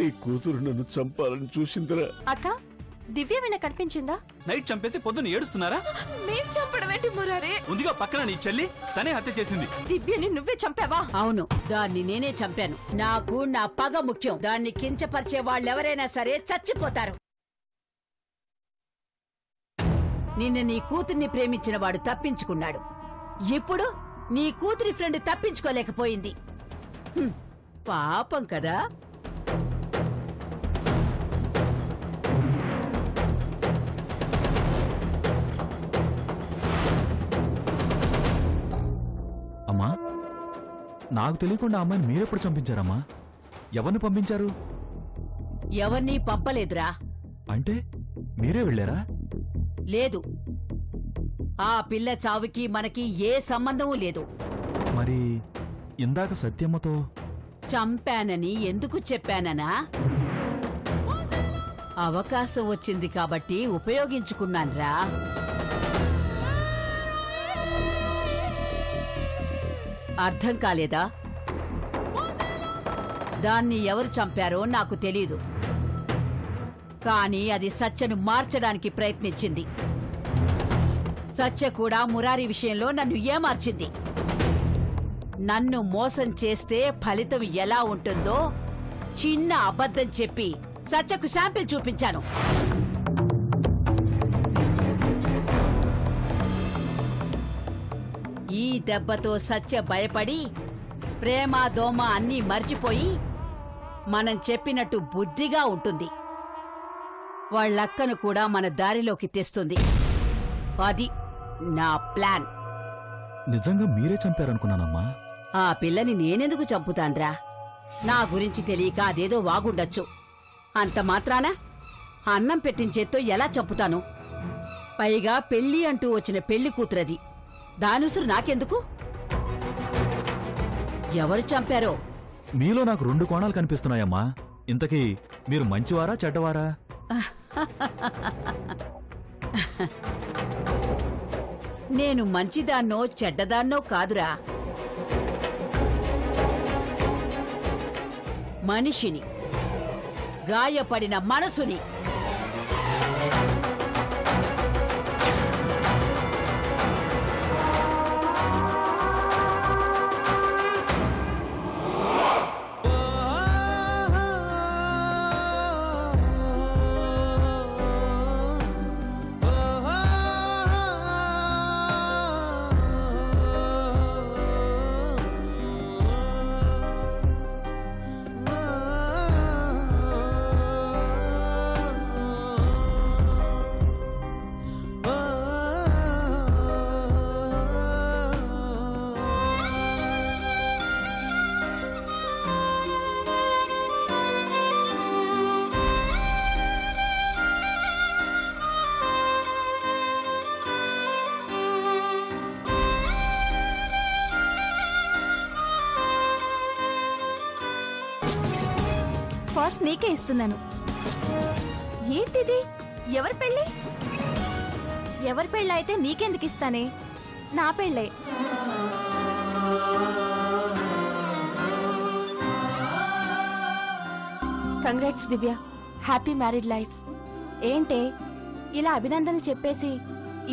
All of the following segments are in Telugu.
నీ కూతురు నన్ను చంపాలని చూసిందిరా. అక్క, దివ్య విన కనిపించిందా? నైట్ చంపేసి పొద్దున్న ఏడుస్తున్నారా? మేం చంపడం ఏంటి మురారి? ఉందిగా పక్కన నీ చెల్లి, తనే హత్య చేసింది. దివ్యని నువ్వే చంపావా? అవును, దాన్ని నేనే చంపాను. నాకు నా పగ ముఖ్యం. దాన్ని కించపరిచే వాళ్ళెవరైనా సరే చచ్చిపోతారు. నిన్న నీ కూతుర్ని ప్రేమించిన వాడు తప్పించుకున్నాడు. ఇప్పుడు నీ కూతురి ఫ్రెండ్ తప్పించుకోలేకపోయింది. పాపం కదా. అమ్మా, నాకు తెలియకుండా అమ్మాయిని మీరెప్పుడు చంపించారమ్మా? ఎవరిని పంపించారు? ఎవరినీ పంపలేదురా. అంటే మీరే వెళ్ళారా? లేదు, ఆ పిల్ల చావుకి మనకి ఏ సంబంధమూ లేదు. మరి ఇందాక సత్యమ్మతో చంపానని ఎందుకు చెప్పాననా? అవకాశం వచ్చింది కాబట్టి ఉపయోగించుకున్నాన్రా. అర్థం కాలేదా? దాన్ని ఎవరు చంపారో నాకు తెలీదు, కానీ అది సత్యను మార్చడానికి ప్రయత్నించింది. సత్య కూడా మురారి విషయంలో నన్ను ఏమార్చింది. నన్ను మోసం చేస్తే ఫలితం ఎలా ఉంటుందో చిన్న అబద్ధం చెప్పి సత్యకు శాంపిల్ చూపించాను. ఈ దెబ్బతో సత్య భయపడి ప్రేమ దోమ అన్నీ మర్చిపోయి మనం చెప్పినట్టు బుద్ధిగా ఉంటుంది. వాళ్ళక్కను కూడా మన దారిలోకి తెస్తుంది. అది నా ప్లాన్. నిజంగా మీరే చంపారనుకున్నానమ్మా. ఆ పిల్లని నేనెందుకు చంపుతాన్రా? నా గురించి తెలియక అదేదో వాగుండొచ్చు. అంత మాత్రాన అన్నం పెట్టించేత్తో ఎలా చంపుతాను? పైగా పెళ్లి అంటూ వచ్చిన పెళ్లి కూతురది. దానుసురు నాకెందుకు? ఎవరు చంపారో? మీలో నాకు 2 కోణాలు కనిపిస్తున్నాయమ్మా. ఇంతకీ మీరు మంచివారా చెడ్డవారా? నేను మంచిదాన్నో చెడ్డదాన్నో కాదురా. మనిషిని, గాయపడిన మనసుని. ఫస్ట్ నీకే ఇస్తున్నాను. ఏంటిది? ఎవరి పెళ్ళి? ఎవరి పెళ్ళి అయితే నీకెందుకు ఇస్తానే? నా పెళ్ళే. కంగ్రాట్స్ దివ్య, హ్యాపీ మ్యారీడ్ లైఫ్. ఏంటే ఇలా అభినందనలు చెప్పేసి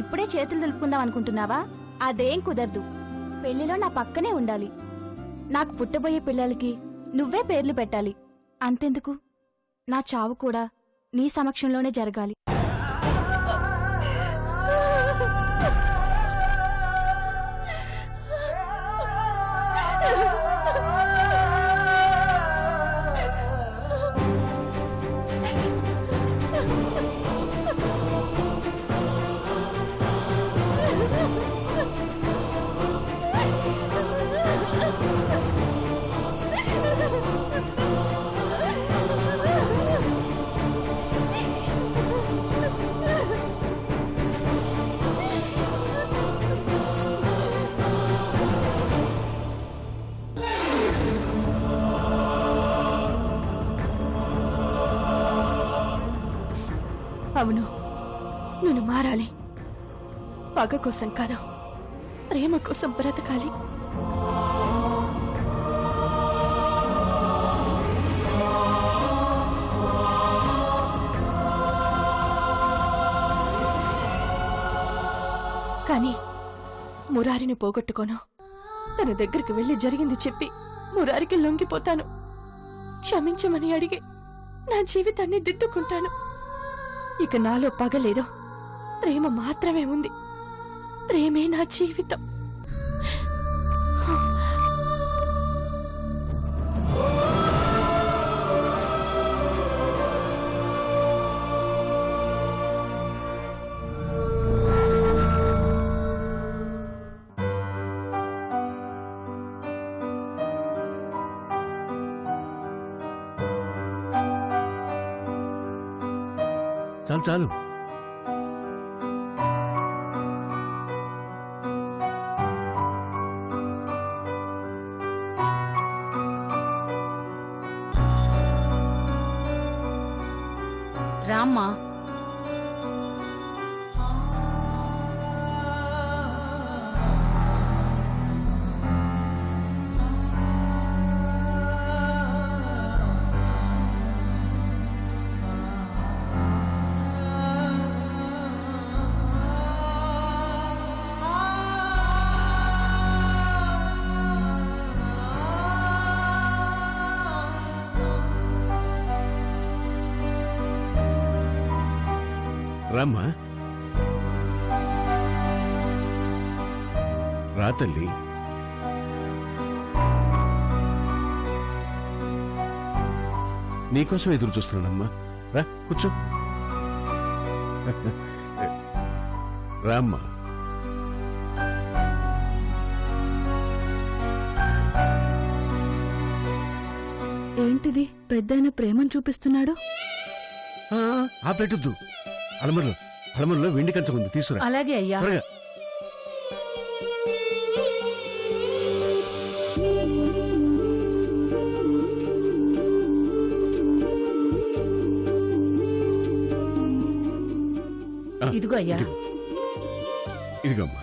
ఇప్పుడే చేతులు దులుపుకుందాం అనుకుంటున్నావా? అదేం కుదరదు. పెళ్లిలో నా పక్కనే ఉండాలి. నాకు పుట్టబోయే పిల్లలకి నువ్వే పేర్లు పెట్టాలి. అంతెందుకు, నా చావు కూడా నీ సమక్షంలోనే జరగాలి. అవును, నేను మారాలి. పగ కోసం కాదు, ప్రేమ కోసం బ్రతకాలి. కానీ మురారిని పోగొట్టుకోను. తన దగ్గరికి వెళ్లి జరిగింది చెప్పి మురారికి లొంగిపోతాను. క్షమించమని అడిగి నా జీవితాన్ని దిద్దుకుంటాను. ఇక నాలో పగలేదు, ప్రేమ మాత్రమే ఉంది. ప్రేమే నా జీవితం. చాలు చాలు. రామ్మా. రామ్మా, రా తల్లి. నీకోసం ఎదురు చూస్తున్నానమ్మా. రా కూర్చో. రామ్మా. ఏంటిది పెద్దయిన ప్రేమను చూపిస్తున్నాడు? ఆ పెట్టొద్దు. అలమరలో వెండి కంచం ఉంది, తీసుకురా. అలాగే అయ్యా. త్వరగా. ఇదిగో అయ్యా. ఇదిగమ్మా,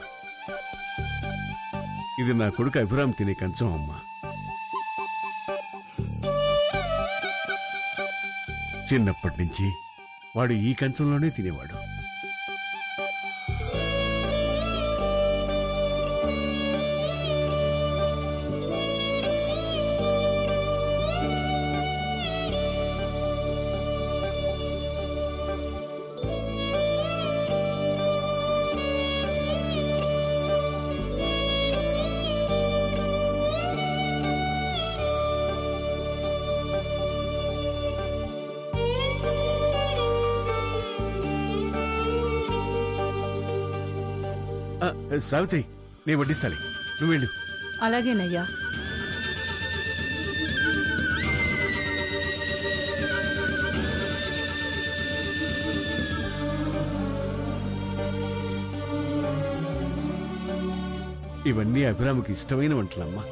ఇది నా కొడుకు అభిరామ్ తినే కంచం అమ్మా. చిన్నప్పటి నుంచి వాడు ఈ కంచంలోనే తినేవాడు. సావిత్రి, నేను వడ్డిస్తాలి, నువ్వు వెళ్ళు. అలాగేనయ్యా. ఇవన్నీ అభిరామికి ఇష్టమైన వంటలమ్మా.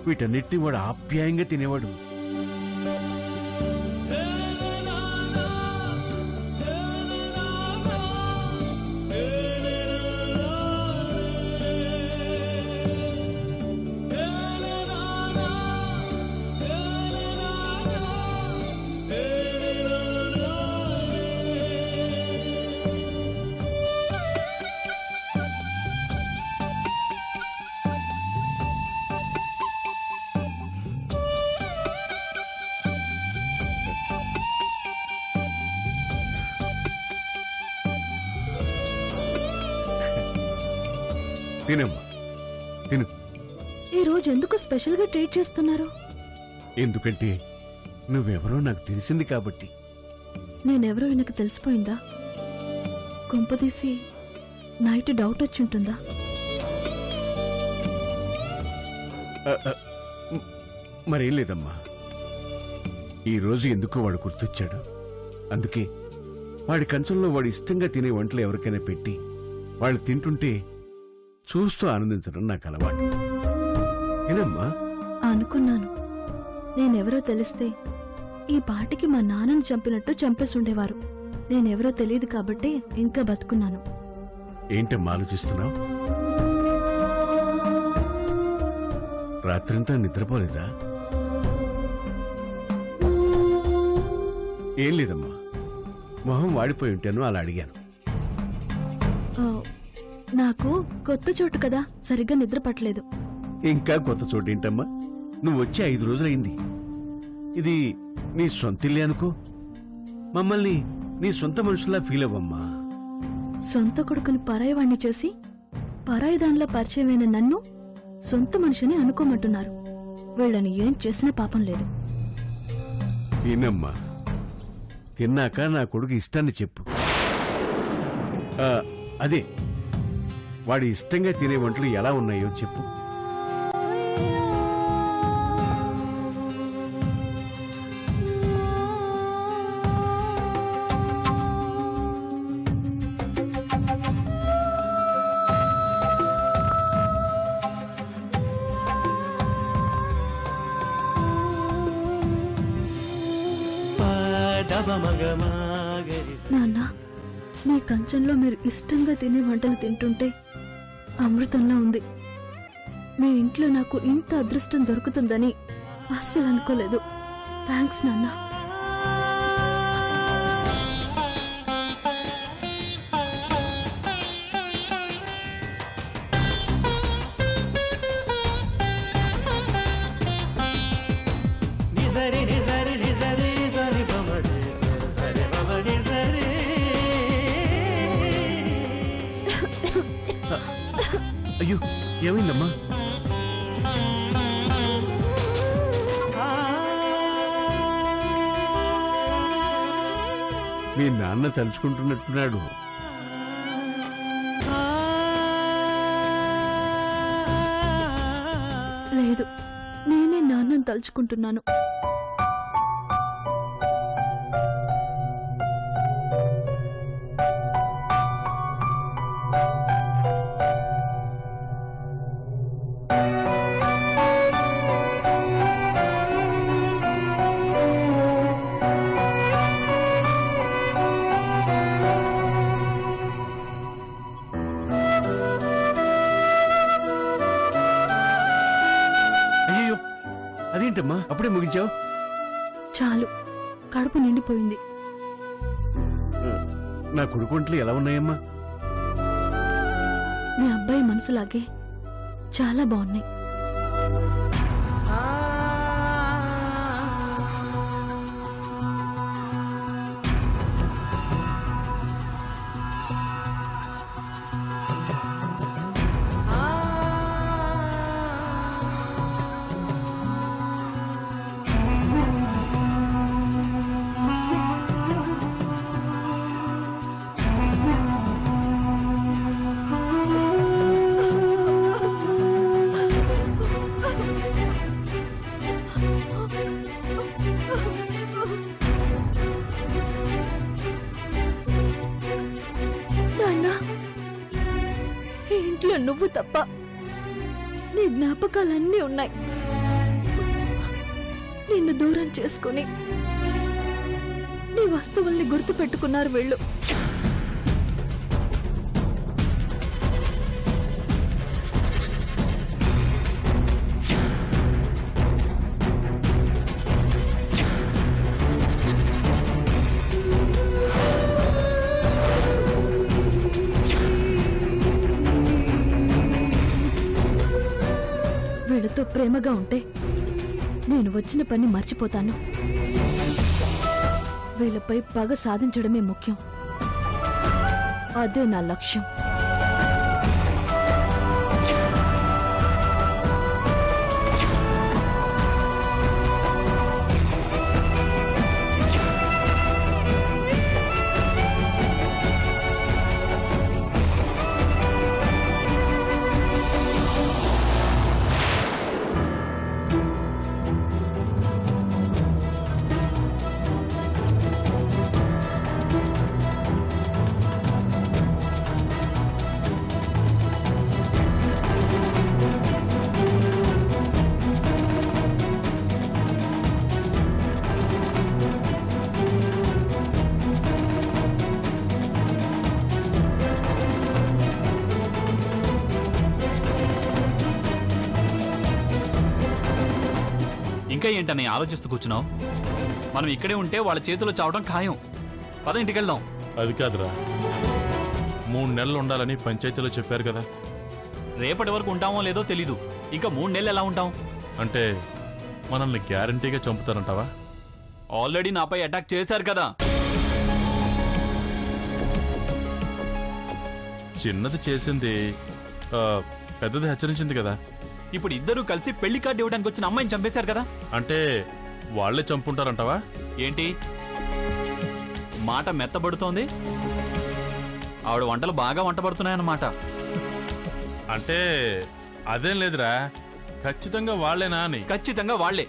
వీటన్నిటిని వాడు ఆప్యాయంగా తినేవాడు. తినమ్మా, తిను. ఈ రోజు ఎందుకు స్పెషల్ గా ట్రీట్ చేస్తున్నారు? ఎందుకంటే నువ్వెవరో నాకు తెలిసింది కాబట్టి. నేనెవరో ఈయనకు తెలిసిపోయిందా? కొంపదీసి నైట్ డౌట్ వచ్చింటుందా? మరేం లేదమ్మా. ఈరోజు ఎందుకో వాడు గుర్తొచ్చాడు. అందుకే వాడి కంచంలో వాడు ఇష్టంగా తినే వంటలు ఎవరికైనా పెట్టి వాళ్ళు తింటుంటే చూస్తూ ఆనందించడం నాకు అలవాటు. ఏనమ్మా? అనుకున్నాను, నేనెవరో తెలిస్తే ఈ పాటికి మా నాన్నను చంపినట్టు చంపేసుండేవారు. నేనెవరో తెలియదు కాబట్టి ఇంకా బతుకున్నాను. ఏంటమ్మా ఆలోచిస్తున్నావు? రాత్రంతా నిద్రపోలేదా? ఏం లేదమ్మా, మొహం వాడిపోయి ఉంటాను, అలా అడిగాను. నాకు కొత్త చోటు కదా, సరిగ్గా నిద్ర పట్టలేదు. ఇంకా కొత్త చోటేంటమ్మా, నువ్వు వచ్చి 5 రోజులైంది. ఇది నీ సొంతిల్లే అనుకో. మమ్మల్ని నీ సొంత మనుషుల్లా ఫీల్ అవ్వమ్మా. సొంత కొడుకుని పరాయివాణ్ణి చేసి పరాయి దానిలో పరిచయమైన నన్ను సొంత మనిషిని అనుకోమంటున్నారు. వీళ్ళని ఏం చేసినా పాపం లేదు. తినమ్మా, తిన్నాక నా కొడుకు ఇష్టాన్ని చెప్పు. అదే వాడి ఇష్టంగా తినే వంటలు ఎలా ఉన్నాయో చెప్పు. నాన్న, నీ కంచంలో మీరు ఇష్టంగా తినే వంటలు తింటుంటే అమృతంలా ఉంది. మీ ఇంట్లో నాకు ఇంత అదృష్టం దొరుకుతుందని అస్సలు అనుకోలేదు. థ్యాంక్స్ నాన్న. అయ్యో, ఏమైందమ్మా? మీ నాన్న తలుచుకుంటున్నట్టున్నాడు. లేదు, నేనే నాన్నను తలుచుకుంటున్నాను. అదేంటమ్మా అప్పుడే ముగించావు? చాలు, కడుపు నిండిపోయింది. నా కొడుకు వంటలు ఎలా ఉన్నాయమ్మా? మీ అబ్బాయి మనసులాగే చాలా బాగున్నాయి. ఇంట్లో నువ్వు తప్ప నీ జ్ఞాపకాలన్నీ ఉన్నాయి. నిన్ను దూరం చేసుకుని నీ వస్తువుల్ని గుర్తు పెట్టుకున్నారు వీళ్ళు. వీళ్ళతో ప్రేమగా ఉంటే నేను వచ్చిన పని మర్చిపోతాను. వీళ్ళపై పగ సాధించడమే ముఖ్యం. అదే నా లక్ష్యం. ఇంకా ఏంటని ఆలోచిస్తూ కూర్చున్నావు? మనం ఇక్కడే ఉంటే వాళ్ళ చేతిలో చావడం ఖాయం. పద ఇంటికెళ్దాం. అది కాదురా, 3 నెలలు ఉండాలని పంచాయతీలో చెప్పారు కదా. రేపటి వరకు ఉంటామో లేదో తెలీదు. ఇంకా 3 నెలలు ఎలా ఉంటాం? అంటే మనల్ని గ్యారంటీగా చంపుతారంటావా? ఆల్రెడీ నాపై అటాక్ చేశారు కదా. చిన్నది చేసింది, పెద్దది హెచ్చరించింది కదా. ఇప్పుడు ఇద్దరూ కలిసి పెళ్లి కార్డు ఇవ్వడానికి వచ్చిన అమ్మాయిని చంపేశారు కదా. అంటే వాళ్లే చంపుంటారంటావా? ఏంటి మాట మెత్తబడుతోంది? ఆవిడ వంటలు బాగా వంటబడుతున్నాయన్నమాట. అంటే అదేం లేదురా, ఖచ్చితంగా వాళ్లేనా అని. ఖచ్చితంగా వాళ్లే,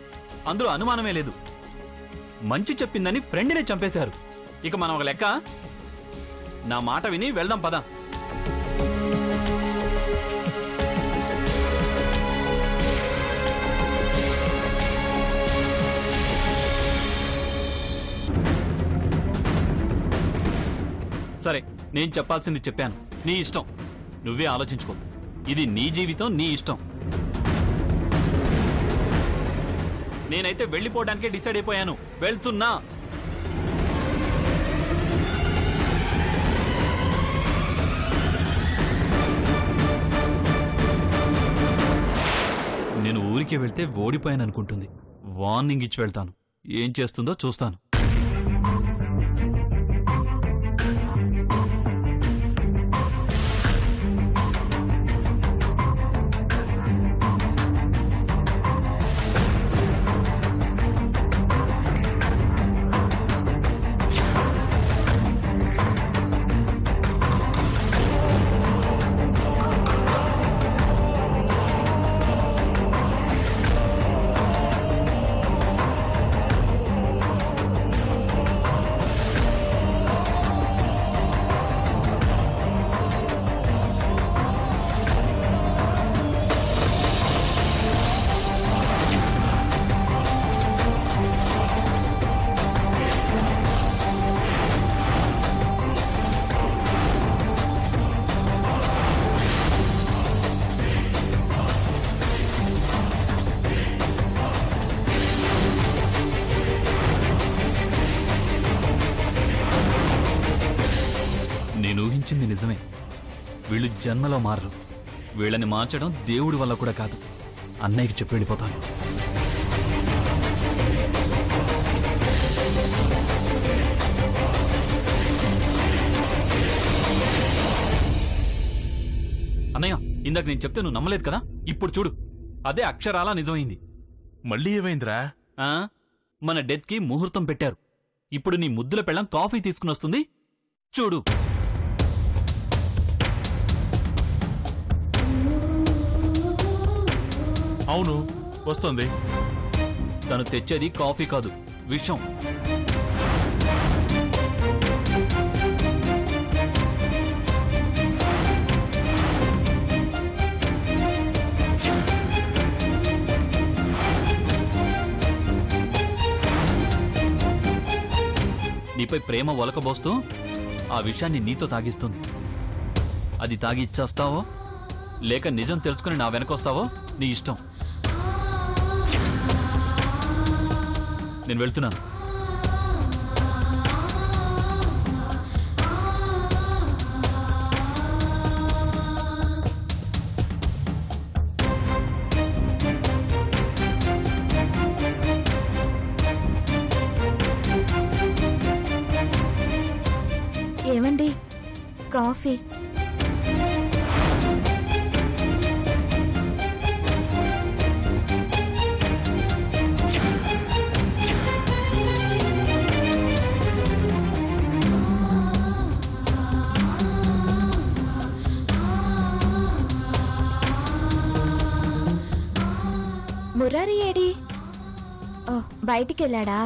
అందులో అనుమానమే లేదు. మంచి చెప్పిందని ఫ్రెండ్నే చంపేశారు. ఇక మనం ఒక లెక్క. నా మాట విని వెళ్దాం పద. సరే, నేను చెప్పాల్సింది చెప్పాను. నీ ఇష్టం, నువ్వే ఆలోచించుకో. ఇది నీ జీవితం, నీ ఇష్టం. నేనైతే వెళ్ళిపోవడానికే డిసైడ్ అయిపోయాను. వెళ్తున్నా. నేను ఊరికే వెళ్తే ఓడిపోయాను అనుకుంటుంది. వార్నింగ్ ఇచ్చి వెళ్తాను. ఏం చేస్తుందో చూస్తాను. నేను ఊహించింది నిజమే. వీళ్ళు జన్మలో మారరు. వీళ్ళని మార్చడం దేవుడి వల్ల కూడా కాదు. అన్నయ్యకి చెప్పి వెళ్ళిపోతాను. అన్నయ్య, ఇందాక నేను చెప్తే నువ్వు నమ్మలేదు కదా. ఇప్పుడు చూడు, అదే అక్షరాలా నిజమైంది. మళ్ళీ ఏమైందిరా? మన డెత్ కి ముహూర్తం పెట్టారు. ఇప్పుడు నీ ముద్దుల పెళ్ళం కాఫీ తీసుకుని వస్తుంది, చూడు. అవును, వస్తుంది. తను తెచ్చేది కాఫీ కాదు, విషం. నీపై ప్రేమ ఒలకబోస్తూ ఆ విషయాన్ని నీతో తాగిస్తుంది. అది తాగి ఇచ్చేస్తావో లేక నిజం తెలుసుకుని నా వెనకొస్తావో నీ ఇష్టం. నేను వెళ్తున్నాను. ఏమండి, కాఫీ? మురారి ఏడి? ఓ, బయటికి వెళ్ళాడా?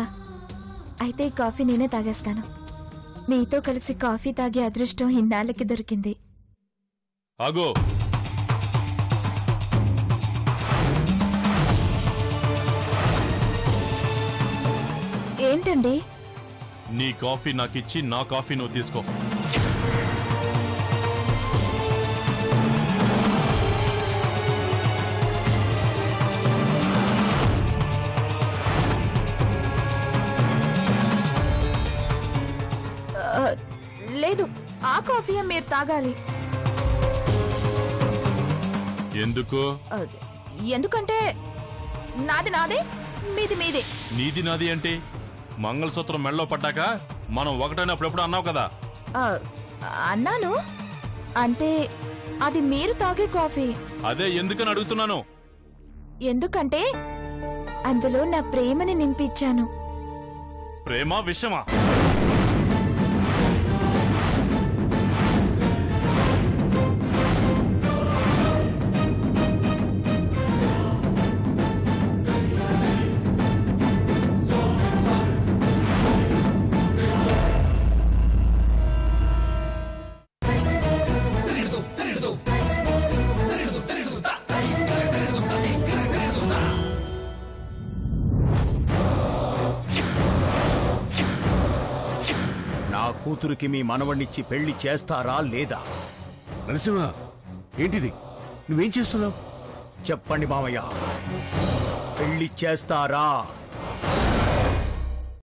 అయితే ఈ కాఫీ నేనే తాగేస్తాను. మీతో కలిసి కాఫీ తాగే అదృష్టం ఇన్నాళ్ళకి దొరికింది. ఆగో, ఏంటండి? నీ కాఫీ నాకిచ్చి నా కాఫీ నువ్వు తీసుకో. లేదు, ఆ కాఫీయే మీరు తాగాలి. ఎందుకు? ఎందుకంటే నాది నాదే, మీది మీదే. నీది నాది అంటే మంగళసూత్రం మెళ్ళలో పడ్డాక మనం ఒకటైనప్పుడు ఎప్పుడు అన్నావు కదా. అన్నాను అంటే అది మీరు తాగే కాఫీ. అదే ఎందుకని అడుగుతున్నాను. ఎందుకంటే అందులో నా ప్రేమని నింపించాను. ప్రేమ విషమా? కూతురికి మీ మనవణ్ణిచ్చి పెళ్లి చేస్తారా లేదా? నరసింహ, ఏంటిది? నువ్వేం చేస్తున్నావు? చెప్పండి మావయ్య, పెళ్లి చేస్తారా?